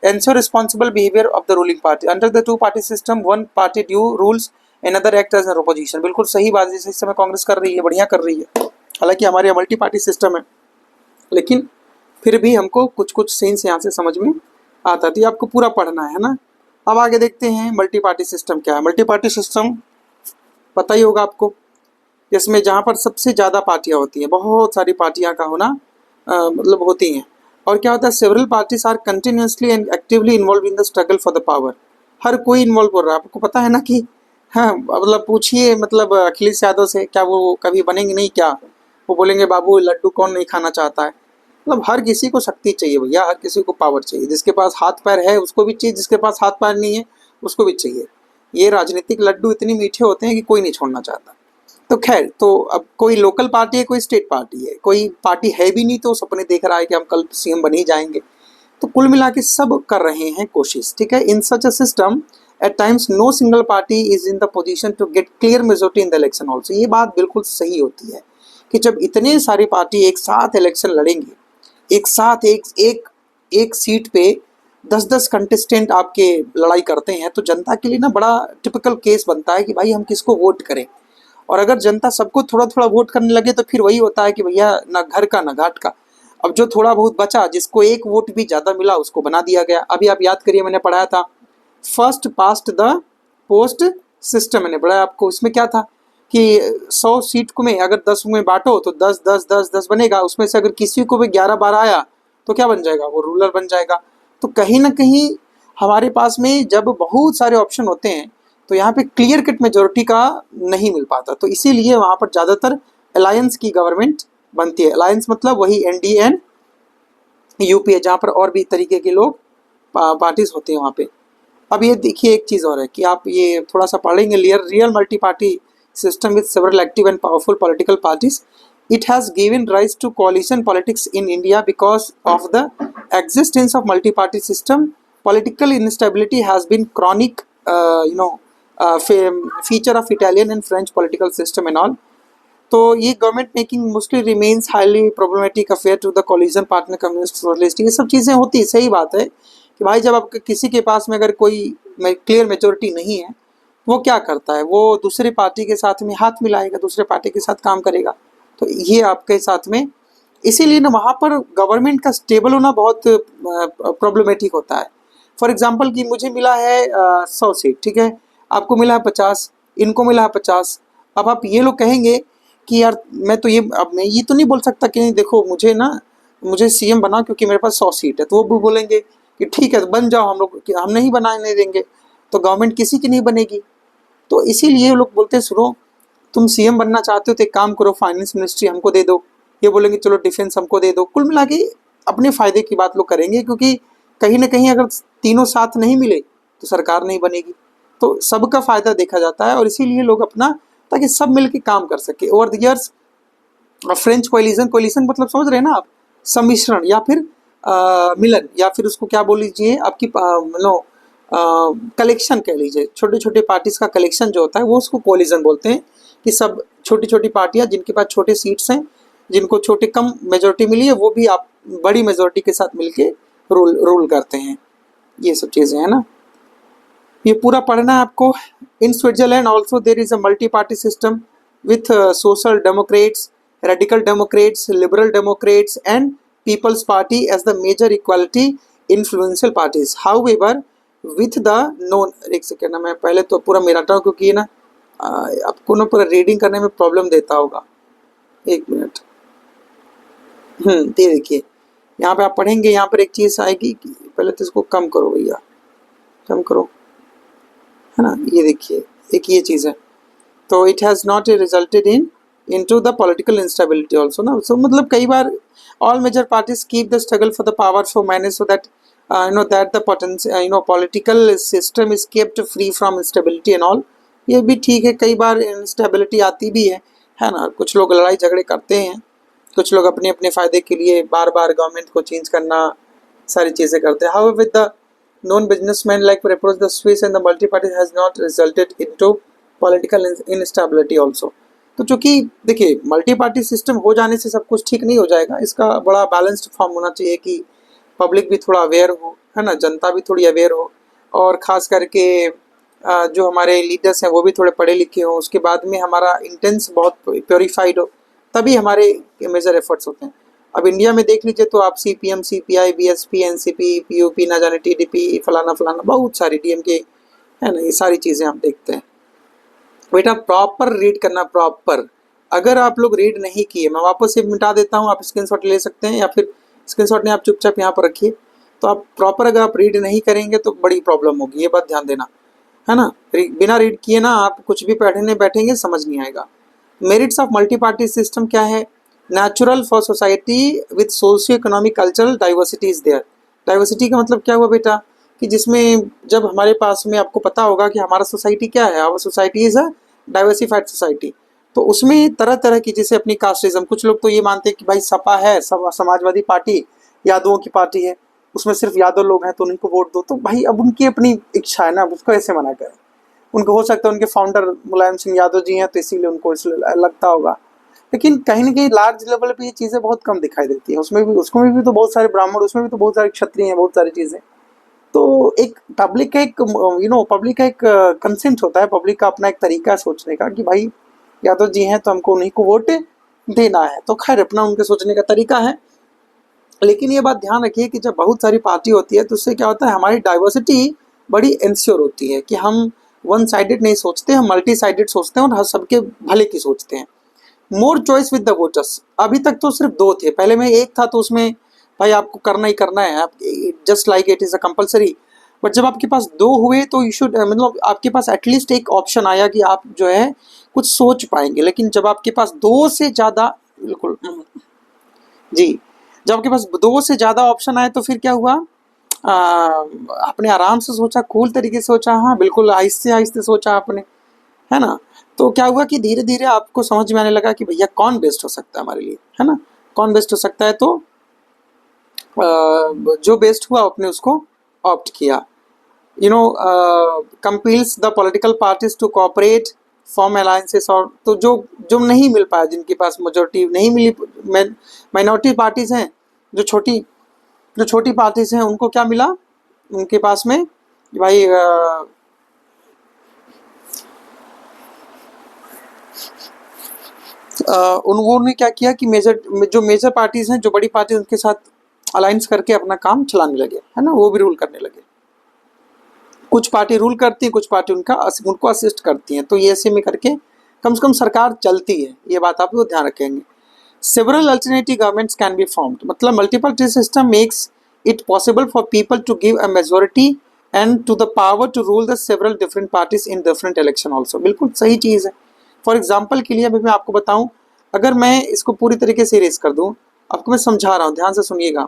Ensure responsible behavior of the ruling party. Under the two-party system, one party due rules, another act as an opposition. बिल्कुल सही बात है, इस समय कांग्रेस कर रही है, बढ़िया कर रही है। हालांकि हमारे यहाँ मल्टी पार्टी सिस्टम है, लेकिन फिर भी हमको कुछ कुछ सेंस यहाँ से समझ में आता है, तो ये आपको पूरा पढ़ना है ना। अब आगे देखते हैं मल्टी पार्टी सिस्टम क्या है। मल्टी पार्टी सिस्टम पता ही होगा आपको, इसमें जहाँ पर सबसे ज़्यादा पार्टियाँ होती हैं, बहुत सारी पार्टियाँ का होना मतलब होती हैं। और क्या होता है, several parties are continuously and actively involve in the struggle for the power. हर कोई इन्वॉल्व हो रहा है, आपको पता है ना कि, हाँ मतलब पूछिए, मतलब अखिलेश यादव से, क्या वो कभी बनेंगे नहीं क्या? वो बोलेंगे बाबू लड्डू कौन नहीं खाना चाहता है। मतलब हर किसी को शक्ति चाहिए भैया, हर किसी को पावर चाहिए, जिसके पास हाथ पैर है उसको भी चाहिए, जिसके पास हाथ पैर नहीं है उसको भी चाहिए। ये राजनीतिक लड्डू इतने मीठे होते हैं कि कोई नहीं छोड़ना चाहता। तो खैर, तो अब कोई लोकल पार्टी है, कोई स्टेट पार्टी है, कोई पार्टी है भी नहीं तो सपने देख रहा है कि हम कल सीएम बन ही जाएंगे। तो कुल मिला के सब कर रहे हैं कोशिश, ठीक है। In such a system at times no single party is in the position to get clear majority in the election also. ये बात बिल्कुल सही होती है कि जब इतने सारी पार्टी एक साथ इलेक्शन लड़ेंगे, एक साथ एक सीट पे 10-10 कंटेस्टेंट आपके लड़ाई करते हैं, तो जनता के लिए ना बड़ा टिपिकल केस बनता है कि भाई हम किसको वोट करें। और अगर जनता सबको थोड़ा थोड़ा वोट करने लगे तो फिर वही होता है कि भैया ना घर का ना घाट का। अब जो थोड़ा बहुत बचा, जिसको एक वोट भी ज़्यादा मिला उसको बना दिया गया। अभी आप याद करिए, मैंने पढ़ाया था first past the post system, मैंने पढ़ाया आपको। इसमें क्या था कि 100 सीट को में अगर 10 में बांटो तो 10-10-10-10 बनेगा। उसमें से अगर किसी को भी 11-12 आया तो क्या बन जाएगा, वो रूलर बन जाएगा। तो कहीं ना कहीं हमारे पास में जब बहुत सारे ऑप्शन होते हैं तो यहाँ पे क्लियर कट मेजोरिटी का नहीं मिल पाता, तो इसीलिए वहाँ पर ज़्यादातर अलायंस की गवर्नमेंट बनती है। अलायंस मतलब वही एनडीए एंड यूपीए, जहाँ पर और भी तरीके के लोग पार्टीज होते हैं वहाँ पे। अब ये देखिए एक चीज़ और है कि आप ये थोड़ा सा पढ़ेंगे, real multi party system with several active and powerful political parties. It has given rise to coalition politics in India because of the existence of multi-party system. Political instability has been chronic, feature of Italian and French political system and all. तो ये government making mostly remains highly problematic affair to the coalition partner communist socialist. ये सब चीज़ें होती है, सही बात है कि भाई जब आप किसी के पास में अगर कोई क्लियर मेजोरिटी नहीं है, वो क्या करता है, वो दूसरे पार्टी के साथ में हाथ मिलाएगा, दूसरे पार्टी के साथ काम करेगा। तो ये आपके साथ में, इसीलिए ना वहाँ पर गवर्नमेंट का स्टेबल होना बहुत प्रॉब्लमेटिक होता है। फॉर एग्जांपल कि मुझे मिला है 100 सीट, ठीक है, आपको मिला है 50, इनको मिला है 50। अब आप ये लोग कहेंगे कि यार मैं तो ये, अब मैं ये तो नहीं बोल सकता कि नहीं देखो मुझे सीएम बना क्योंकि मेरे पास 100 सीट है। तो वो भी बोलेंगे कि ठीक है बन जाओ, हम लोग हम नहीं बनाने देंगे, तो गवर्नमेंट किसी की नहीं बनेगी। तो इसीलिए लोग बोलते हैं सुनो, तुम सीएम बनना चाहते हो तो एक काम करो, फाइनेंस मिनिस्ट्री हमको दे दो। ये बोलेंगे चलो डिफेंस हमको दे दो। कुल मिला के अपने फ़ायदे की बात लोग करेंगे, क्योंकि कहीं ना कहीं अगर तीनों साथ नहीं मिले तो सरकार नहीं बनेगी। तो सबका फ़ायदा देखा जाता है, और इसीलिए लोग अपना, ताकि सब मिलकर काम कर सके। Over the years French coalition मतलब समझ रहे हैं ना आप, सम्मिश्रण या फिर मिलन, या फिर उसको क्या बोल लीजिए आपकी कलेक्शन कह लीजिए, छोटे छोटे पार्टीज का कलेक्शन जो होता है वो उसको कोलिजन बोलते हैं। कि सब छोटी छोटी पार्टियां जिनके पास छोटे सीट्स हैं, जिनको छोटे कम मेजोरिटी मिली है, वो भी आप बड़ी मेजोरिटी के साथ मिलके रूल करते हैं। ये सब चीज़ें हैं ना, ये पूरा पढ़ना है आपको। In Switzerland also there is a multi party system with social democrats, radical democrats, liberal democrats and people's party as the major equality influential parties. However with the known, एक सेकेंड ना, मैं पहले तो पूरा मिलाता हूँ क्योंकि ना आपको ना पूरा रीडिंग करने में प्रॉब्लम देता होगा। एक मिनट, ये देखिए यहाँ पे आप पढ़ेंगे, यहाँ पर एक चीज़ आएगी कि पहले तो इसको कम करो भैया, कम करो, है ना। ये देखिए, एक ये चीज़ है। तो it has not resulted into the political instability also ना। so मतलब कई बार all major parties keep the struggle for the power for manage so that that the potential political system is kept free from instability and all। ये भी ठीक है, कई बार instability आती भी है ना। कुछ लोग लड़ाई झगड़े करते हैं, कुछ लोग अपने अपने फ़ायदे के लिए बार बार गवर्नमेंट को चेंज करना, सारी चीज़ें करते हैं। However with the known businessmen like approach the Swiss and the multi-party has not resulted into political instability also। तो चूँकि देखिए मल्टी पार्टी सिस्टम हो जाने से सब कुछ ठीक नहीं हो जाएगा, इसका बड़ा बैलेंस्ड फॉर्म होना चाहिए कि पब्लिक भी थोड़ा अवेयर हो, है ना, जनता भी थोड़ी अवेयर हो, और ख़ास करके जो हमारे लीडर्स हैं वो भी थोड़े पढ़े लिखे हों, उसके बाद में हमारा इंटेंस बहुत प्योरीफाइड हो, तभी हमारे मेजर एफर्ट्स होते हैं। अब इंडिया में देख लीजिए तो आप CPM, CPI, BSP, NCP, PUP, ना जाने TDP, फलाना फलाना बहुत सारी DMK, है ना, ये सारी चीज़ें आप देखते हैं। बेटा प्रॉपर रीड करना, प्रॉपर। अगर आप लोग रीड नहीं किए, मैं वापस से मिटा देता हूँ, आप स्क्रीनशॉट ले सकते हैं, या फिर स्क्रीनशॉट नहीं, आप चुपचाप यहाँ पर रखिए। तो आप प्रॉपर अगर आप रीड नहीं करेंगे तो बड़ी प्रॉब्लम होगी, ये बात ध्यान देना, है ना। बिना रीड किए ना आप कुछ भी पढ़ने बैठेंगे समझ नहीं आएगा। Merits of multi party system क्या है? Natural for society with socio economic cultural diversity is there. Diversity का मतलब क्या हुआ बेटा, कि जिसमें जब हमारे पास में, आपको पता होगा कि हमारा सोसाइटी क्या है, our society is a diversified society. तो उसमें तरह तरह की, जैसे अपनी कास्टिज्म, कुछ लोग तो ये मानते हैं कि भाई सपा है, समाजवादी पार्टी यादवों की पार्टी है, उसमें सिर्फ यादव लोग हैं तो उनको वोट दो। तो भाई अब उनकी अपनी इच्छा है ना, उसको ऐसे मना करें। उनको हो सकता है उनके फाउंडर मुलायम सिंह यादव जी हैं तो इसीलिए उनको इसलिए लगता होगा, लेकिन कहीं ना कहीं लार्ज लेवल पे ये चीज़ें बहुत कम दिखाई देती हैं। उसमें भी तो बहुत सारे ब्राह्मण, उसमें भी तो बहुत सारे क्षत्रिय हैं, बहुत सारी चीज़ें। तो एक पब्लिक का एक पब्लिक का एक कंसेंट होता है, पब्लिक का अपना एक तरीका है सोचने का कि भाई यादव जी हैं तो हमको उन्हीं को वोट देना है। तो खैर अपना उनके सोचने का तरीका है, लेकिन ये बात ध्यान रखिए कि जब बहुत सारी पार्टी होती है तो उससे क्या होता है, हमारी डाइवर्सिटी बड़ी इंश्योर होती है कि हम वन साइडेड नहीं सोचते, हम मल्टी साइडेड सोचते हैं और हर सबके भले की सोचते हैं। मोर चॉइस विद द वोटर्स। अभी तक तो सिर्फ 2 थे, पहले में 1 था, तो उसमें भाई आपको करना ही करना है, आप just like it is a compulsory. But जब आपके पास 2 हुए तो यू शुड, मतलब आपके पास एटलीस्ट एक ऑप्शन आया कि आप जो है कुछ सोच पाएंगे। लेकिन जब आपके पास 2 से ज़्यादा, बिल्कुल जी, जब आपके पास 2 से ज़्यादा ऑप्शन आए तो फिर क्या हुआ, आपने आराम से सोचा, कूल तरीके से सोचा, हाँ बिल्कुल आहिस्ते आहिस्ते सोचा आपने, है ना। तो क्या हुआ कि धीरे धीरे आपको समझ में आने लगा कि भैया कौन बेस्ट हो सकता है हमारे लिए, है ना, कौन बेस्ट हो सकता है। तो जो बेस्ट हुआ आपने उसको ऑप्ट किया। Compels the political parties to cooperate, form alliances. और तो जो जो नहीं मिल पाया, जिनके पास मेजोरिटी नहीं मिली, माइनॉरिटी पार्टीज हैं, जो छोटी पार्टीज हैं, उनको क्या मिला, उनके पास में भाई उन्होंने क्या किया कि मेजर पार्टीज हैं, जो बड़ी पार्टी, उनके साथ अलायंस करके अपना काम चलाने लगे, है ना, वो भी रूल करने लगे। कुछ पार्टी रूल करती है, कुछ पार्टी उनको असिस्ट करती हैं, तो ये ऐसे में करके कम से कम सरकार चलती है, ये बात आप लोग ध्यान रखेंगे। Several alternative governments can be formed, मतलब multiparty system makes it possible for people to give a majority and to the power to rule the several different parties in different election also. बिल्कुल सही चीज़ है। For example के लिए अभी मैं आपको बताऊं, अगर मैं इसको पूरी तरीके से इरेज कर दूं, आपको मैं समझा रहा हूं, ध्यान से सुनिएगा।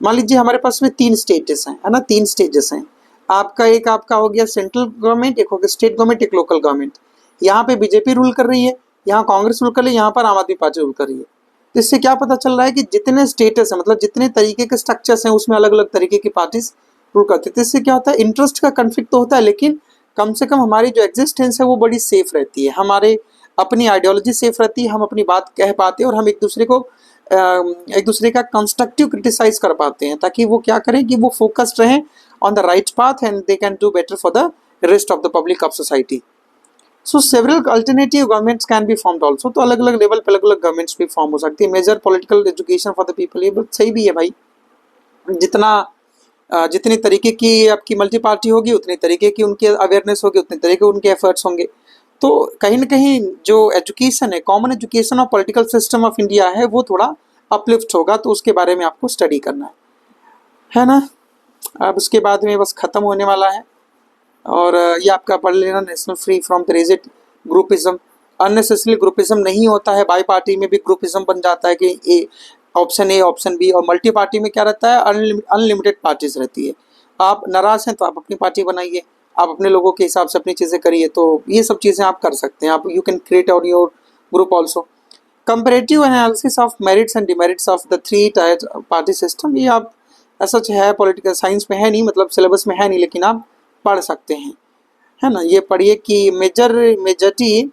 मान लीजिए हमारे पास में 3 स्टेजेस हैं, है ना, 3 स्टेजेस हैं। आपका हो गया सेंट्रल गवर्नमेंट, एक हो गया स्टेट गवर्नमेंट, एक लोकल गवर्नमेंट। यहाँ पे बीजेपी रूल कर रही है, यहाँ कांग्रेस रूल कर रही है, यहाँ पर आम आदमी पार्टी रूल कर रही है। तो इससे क्या पता चल रहा है कि जितने स्टेटस है, मतलब जितने तरीके के स्ट्रक्चर्स हैं, उसमें अलग अलग तरीके की पार्टीज रूल करती है। तो इससे क्या होता है, इंटरेस्ट का कन्फ्लिक्ट तो होता है, लेकिन कम से कम हमारी जो एग्जिस्टेंस है वो बड़ी सेफ रहती है, हमारे अपनी आइडियोलॉजी सेफ रहती है, हम अपनी बात कह पाते हैं और हम एक दूसरे का कंस्ट्रक्टिव क्रिटिसाइज कर पाते हैं, ताकि वो क्या करें कि वो फोकस्ड रहें on the right path and they can do better for the rest of the public of society. So several alternative governments can be formed also. तो अलग अलग लेवल पर अलग अलग गवर्नमेंट्स भी फॉर्म हो सकती है। Major political education for the people, ये बात सही भी है भाई। जितनी तरीके की आपकी मल्टी पार्टी होगी, उतनी तरीके की उनकी अवेयरनेस होगी, उतने तरीके उनके एफर्ट्स होंगे। तो कहीं ना कहीं जो एजुकेशन है, common education of political system of India है, वो थोड़ा अपलिफ्ट होगा। तो उसके बारे में आपको स्टडी करना है ना। अब उसके बाद में बस ख़त्म होने वाला है। और ये आपका पढ़ लेना, national free from the rigid groupism. Unnecessary groupism नहीं होता है, बाई पार्टी में भी ग्रुपिज्म बन जाता है कि ऑप्शन ए ऑप्शन बी, और मल्टी पार्टी में क्या रहता है, अनलिमिटेड पार्टीज रहती है। आप नाराज हैं तो आप अपनी पार्टी बनाइए, आप अपने लोगों के हिसाब से अपनी चीज़ें करिए, तो ये सब चीज़ें आप कर सकते हैं। आप यू कैन क्रिएट और your group also. Comparative analysis of merits and demerits of the three tier party system, ये आप ऐसा है पॉलिटिकल साइंस में है नहीं, मतलब सिलेबस में है नहीं, लेकिन आप पढ़ सकते हैं, है ना। ये पढ़िए कि majority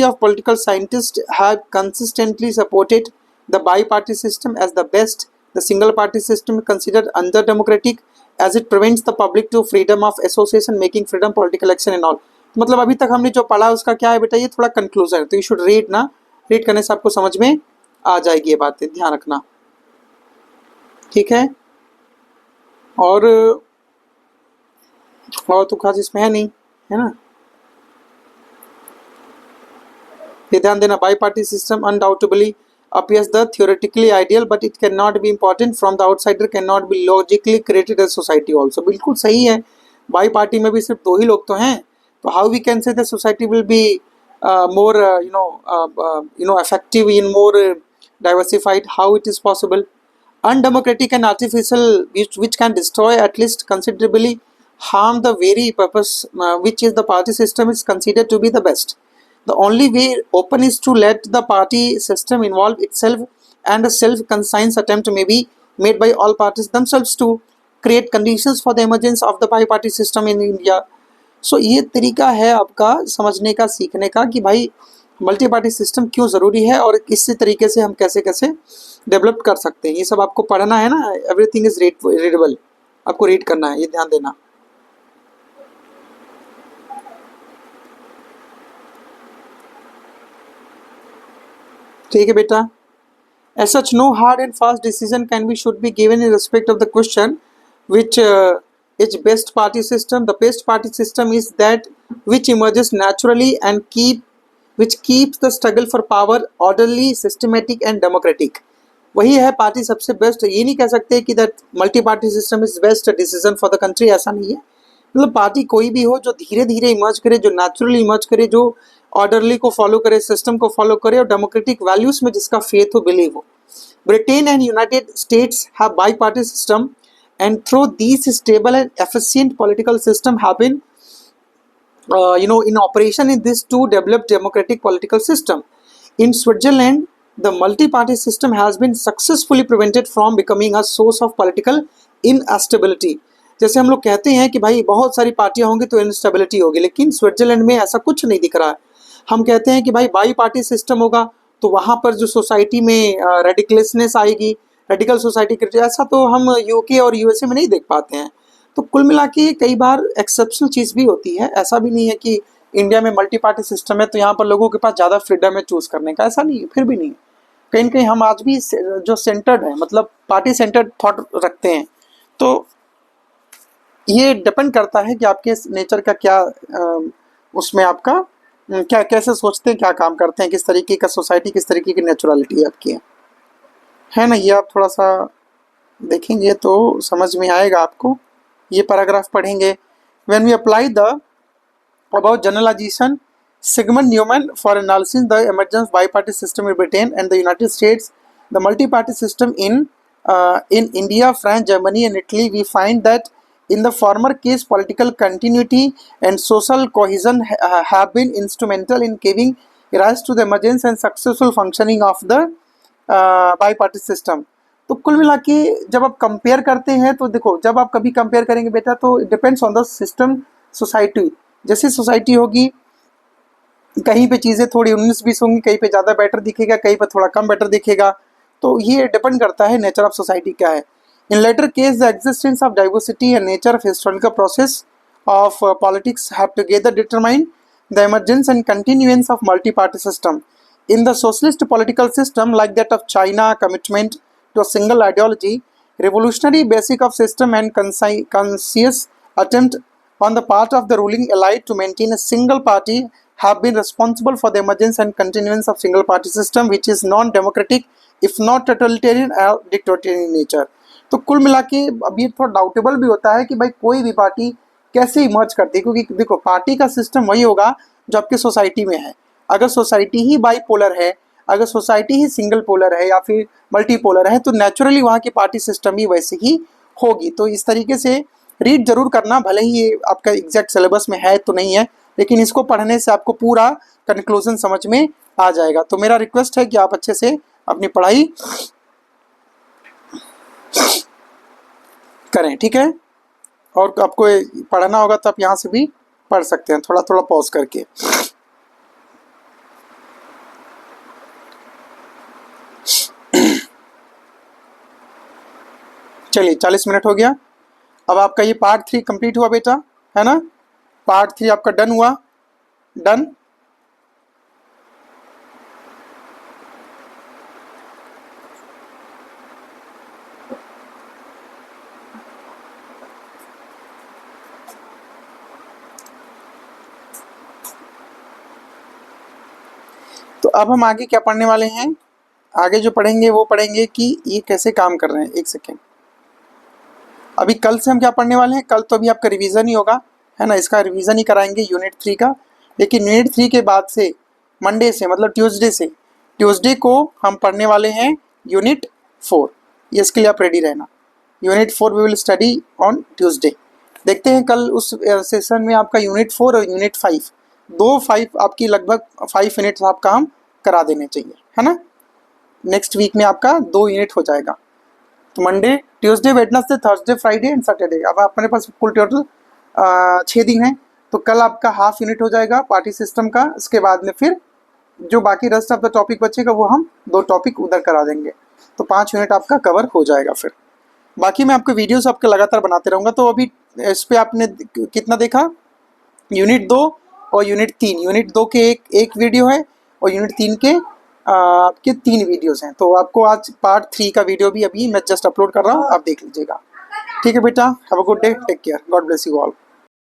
of political scientist have consistently supported the bi party system as the best. The single party system considered under democratic as it prevents the public to freedom of association, making freedom, political action and all. मतलब अभी तक हमने जो पढ़ा उसका क्या है बेटा, ये थोड़ा कंक्लूजन है, तो यू शुड रीड ना, रीड करने से आपको समझ में आ जाएगी ये बातें, ध्यान रखना, ठीक है। और तो खास इसमें है नहीं, है ना। ये ध्यान देना, by party system undoubtedly appears the theoretically ideal but it cannot be important from the outsider, cannot be logically created as society also। बिल्कुल सही है, बाई पार्टी में भी सिर्फ दो ही लोग तो हैं, तो how we can say the society will be more effective in more diversified, how it is possible? Undemocratic and artificial, which can destroy at least considerably harm the very purpose which is the party system is considered to be the best. The only way open is to let the party system involve itself, and a self-conscious attempt may be made by all parties themselves to create conditions for the emergence of the bi-party system in India. So ये तरीका है आपका समझने का, सीखने का कि भाई मल्टी पार्टी सिस्टम क्यों ज़रूरी है और इसी तरीके से हम कैसे कैसे डेवलप कर सकते हैं। ये सब आपको पढ़ना है ना, एवरीथिंग इज रीडेबल, आपको रीड करना है, ये ध्यान देना। ठीक है बेटा। As such, no hard and fast decision can be should be given in respect of the question which is best party system. The best party system is that which emerges naturally and which keeps the struggle for power orderly, systematic and democratic. वही है party सबसे best. ये नहीं कह सकते कि that multi party system is best decision for the country, ऐसा नहीं है। मतलब पार्टी कोई भी हो जो धीरे धीरे इमर्ज करे, जो नेचुरली इमर्ज करे, जो ऑर्डरली को फॉलो करे, सिस्टम को फॉलो करे और डेमोक्रेटिक वैल्यूज में जिसका फेथ हो, बिलीव हो। Britain and United States have bi-party system, and through these stable and efficient political system have been in operation in these two developed democratic political system. In Switzerland, the multi-party system has been successfully prevented from becoming a source of political instability. जैसे हम लोग कहते हैं कि भाई बहुत सारी पार्टियां होंगी तो इंस्टेबिलिटी होगी, लेकिन स्विट्जरलैंड में ऐसा कुछ नहीं दिख रहा है। हम कहते हैं कि भाई बाई पार्टी सिस्टम होगा तो वहाँ पर जो सोसाइटी में रेडिकलनेस आएगी, रेडिकल सोसाइटी, ऐसा तो हम यूके और यूएसए में नहीं देख पाते हैं। तो कुल मिला के कई बार एक्सेप्शनल चीज़ भी होती है। ऐसा भी नहीं है कि इंडिया में मल्टी पार्टी सिस्टम है तो यहाँ पर लोगों के पास ज़्यादा फ्रीडम है चूज़ करने का, ऐसा नहीं है, फिर भी नहीं है। कहीं ना कहीं हम आज भी जो सेंटर्ड है, मतलब पार्टी सेंटर्ड थॉट रखते हैं। तो ये डिपेंड करता है कि आपके नेचर का क्या उसमें आपका क्या कैसे सोचते हैं, क्या काम करते हैं, किस तरीके का सोसाइटी, किस तरीके की नेचुरलिटी आपकी है ना। ये आप थोड़ा सा देखेंगे तो समझ में आएगा आपको। ये पैराग्राफ पढ़ेंगे। When we apply the about generalization Sigmund Neumann for analyzing the emergence bi-party system in Britain and the United States, the multi-party system in India, France, Germany and Italy, we find that in the former case, political continuity and social cohesion have been instrumental in giving rise to the emergence and successful functioning of the bi-party system. तो कुल मिला के जब आप compare करते हैं तो देखो, जब आप कभी कंपेयर करेंगे बेटा तो it depends on the system, society. जैसी सोसाइटी होगी कहीं पे चीज़ें थोड़ी 19-20 होंगी, कहीं पे ज़्यादा बेटर दिखेगा, कहीं पे थोड़ा कम बेटर दिखेगा। तो ये डिपेंड करता है नेचर ऑफ सोसाइटी क्या है। In later case, the existence of diversity and nature of historical process of politics have together determined the emergence and continuance of multi-party system. In the socialist political system, like that of China, commitment to a single ideology, revolutionary basic of system and conscious attempt on the part of the ruling elite to maintain a single party have been responsible for the emergence and continuance of single party system, which is non-democratic, if not totalitarian or dictatorial in nature. तो कुल मिला के अब ये थोड़ा doubtable भी होता है कि भाई कोई भी पार्टी कैसे इमर्ज करती है, क्योंकि देखो पार्टी का सिस्टम वही होगा जो आपकी सोसाइटी में है। अगर सोसाइटी ही बाईपोलर है, अगर सोसाइटी ही सिंगल पोलर है या फिर मल्टीपोलर है, तो नेचुरली वहाँ की पार्टी सिस्टम भी वैसे ही होगी। तो इस तरीके से रीड जरूर करना, भले ही ये आपका एग्जैक्ट सिलेबस में है तो नहीं है, लेकिन इसको पढ़ने से आपको पूरा कंक्लूजन समझ में आ जाएगा। तो मेरा रिक्वेस्ट है कि आप अच्छे से अपनी पढ़ाई करें, ठीक है। और आपको पढ़ना होगा तो आप यहाँ से भी पढ़ सकते हैं, थोड़ा थोड़ा पॉज करके। चलिए 40 मिनट हो गया। अब आपका ये पार्ट 3 कंप्लीट हुआ बेटा, है ना। पार्ट 3 आपका डन हुआ, डन। तो अब हम आगे क्या पढ़ने वाले हैं, आगे जो पढ़ेंगे वो पढ़ेंगे कि ये कैसे काम कर रहे हैं। एक सेकेंड, अभी कल से हम क्या पढ़ने वाले हैं, कल तो अभी आपका रिवीजन ही होगा, है ना, इसका रिवीजन ही कराएंगे यूनिट 3 का। लेकिन यूनिट 3 के बाद से मंडे से, मतलब ट्यूसडे को हम पढ़ने वाले हैं यूनिट 4। ये इसके लिए आप रेडी रहना। Unit 4 we will study on Tuesday. देखते हैं कल उस सेशन में आपका यूनिट 4 और यूनिट 5 आपकी लगभग 5 यूनिट्स आपका हम करा देने चाहिए, है ना। नेक्स्ट वीक में आपका 2 यूनिट हो जाएगा। तो Monday, Tuesday, Wednesday, Thursday, Friday and Saturday. अब अपने पास कुल टोटल 6 दिन है। तो कल आपका हाफ यूनिट हो जाएगा पार्टी सिस्टम का। इसके बाद में फिर जो बाकी रेस्ट ऑफ द टॉपिक बचेगा वो हम 2 टॉपिक उधर करा देंगे। तो 5 यूनिट आपका कवर हो जाएगा। फिर बाकी मैं आपको वीडियोस आपके लगातार बनाते रहूँगा। तो अभी इस पर आपने कितना देखा, यूनिट 2 और यूनिट 3। यूनिट 2 के एक वीडियो है और यूनिट 3 के आपके 3 वीडियोस हैं। तो आपको आज पार्ट 3 का वीडियो भी अभी मैं जस्ट अपलोड कर रहा हूँ, आप देख लीजिएगा। ठीक है बेटा, have a good day, take care, God bless you all.